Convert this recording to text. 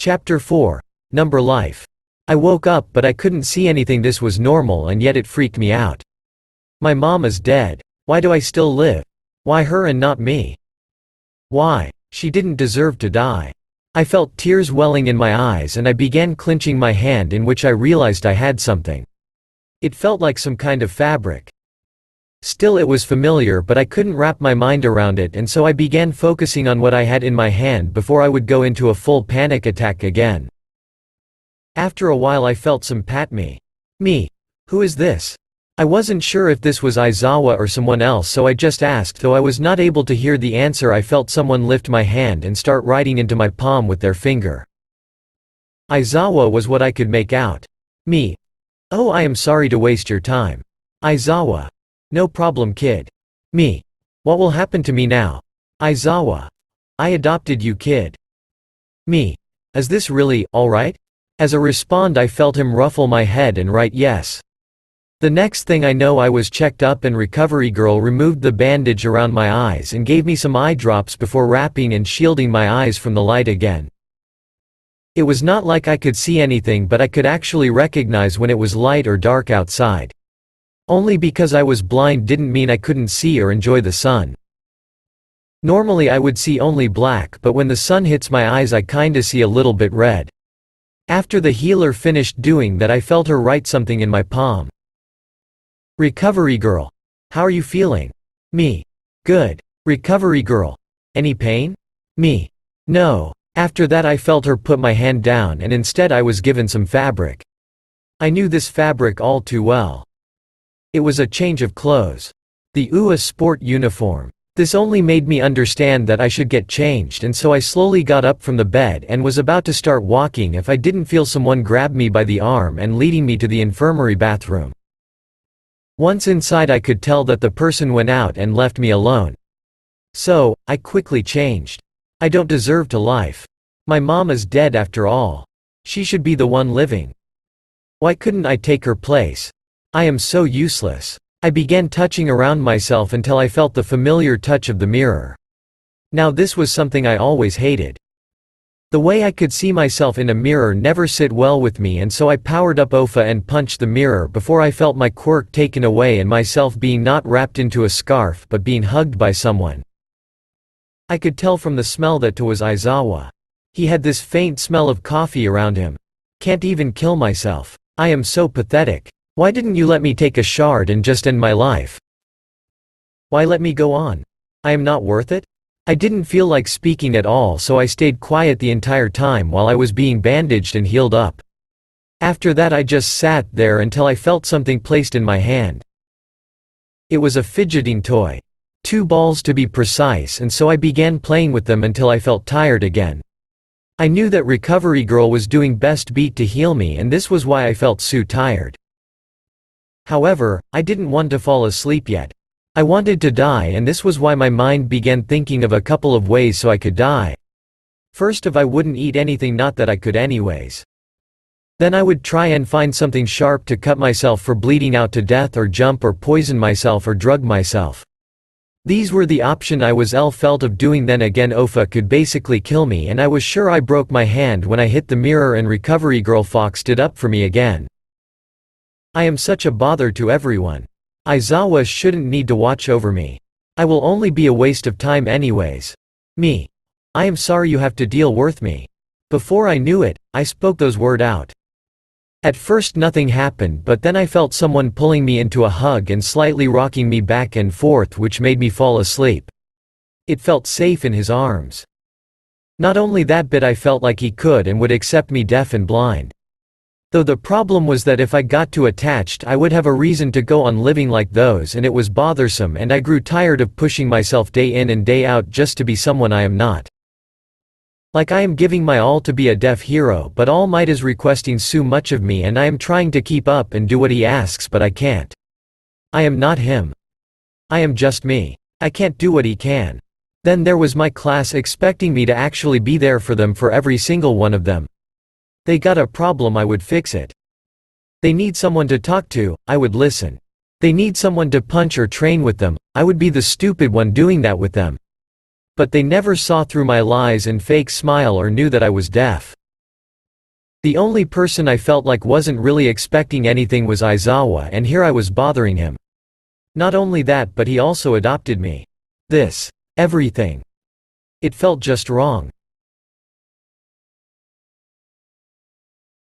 Chapter 4. Number Life. I woke up but I couldn't see anything. This was normal and yet it freaked me out. My mom is dead. Why do I still live? Why her and not me? Why? She didn't deserve to die. I felt tears welling in my eyes and I began clenching my hand, in which I realized I had something. It felt like some kind of fabric. Still, it was familiar, but I couldn't wrap my mind around it, and so I began focusing on what I had in my hand before I would go into a full panic attack again. After a while I felt some pat me. Me? Who is this? I wasn't sure if this was Aizawa or someone else, so I just asked. Though I was not able to hear the answer, I felt someone lift my hand and start writing into my palm with their finger. Aizawa was what I could make out. Me? Oh, I am sorry to waste your time. Aizawa. No problem, kid. Me. What will happen to me now? Aizawa. I adopted you, kid. Me. Is this really all right? As a response, I felt him ruffle my head and write yes. The next thing I know, I was checked up and recovery girl removed the bandage around my eyes and gave me some eye drops before wrapping and shielding my eyes from the light again. It was not like I could see anything, but I could actually recognize when it was light or dark outside. Only because I was blind didn't mean I couldn't see or enjoy the sun. Normally I would see only black, but when the sun hits my eyes I kinda see a little bit red. After the healer finished doing that, I felt her write something in my palm. Recovery girl. How are you feeling? Me. Good. Recovery girl. Any pain? Me. No. After that I felt her put my hand down and instead I was given some fabric. I knew this fabric all too well. It was a change of clothes. The UA sport uniform. This only made me understand that I should get changed, and so I slowly got up from the bed and was about to start walking if I didn't feel someone grab me by the arm and leading me to the infirmary bathroom. Once inside I could tell that the person went out and left me alone. So, I quickly changed. I don't deserve to life. My mom is dead after all. She should be the one living. Why couldn't I take her place? I am so useless. I began touching around myself until I felt the familiar touch of the mirror. Now this was something I always hated. The way I could see myself in a mirror never sit well with me, and so I powered up OFA and punched the mirror before I felt my quirk taken away and myself being not wrapped into a scarf but being hugged by someone. I could tell from the smell that it was Aizawa. He had this faint smell of coffee around him. Can't even kill myself. I am so pathetic. Why didn't you let me take a shard and just end my life? Why let me go on? I am not worth it? I didn't feel like speaking at all, so I stayed quiet the entire time while I was being bandaged and healed up. After that I just sat there until I felt something placed in my hand. It was a fidgeting toy. 2 balls to be precise, and so I began playing with them until I felt tired again. I knew that recovery girl was doing best beat to heal me, and this was why I felt so tired. However, I didn't want to fall asleep yet. I wanted to die, and this was why my mind began thinking of a couple of ways so I could die. First, if I wouldn't eat anything, not that I could anyways. Then I would try and find something sharp to cut myself for bleeding out to death, or jump or poison myself or drug myself. These were the option I was felt of doing. Then again, OFA could basically kill me, and I was sure I broke my hand when I hit the mirror and recovery girl Fox stood up for me again. I am such a bother to everyone. Aizawa shouldn't need to watch over me. I will only be a waste of time anyways. Me. I am sorry you have to deal with me. Before I knew it, I spoke those words out. At first nothing happened, but then I felt someone pulling me into a hug and slightly rocking me back and forth, which made me fall asleep. It felt safe in his arms. Not only that, but I felt like he could and would accept me deaf and blind. Though the problem was that if I got too attached I would have a reason to go on living like those, and it was bothersome, and I grew tired of pushing myself day in and day out just to be someone I am not. Like I am giving my all to be a deaf hero, but All Might is requesting so much of me and I am trying to keep up and do what he asks, but I can't. I am not him. I am just me. I can't do what he can. Then there was my class expecting me to actually be there for them, for every single one of them. They got a problem, I would fix it. They need someone to talk to, I would listen. They need someone to punch or train with them, I would be the stupid one doing that with them. But they never saw through my lies and fake smile or knew that I was deaf. The only person I felt like wasn't really expecting anything was Aizawa, and here I was bothering him. Not only that, but he also adopted me. Everything. It felt just wrong.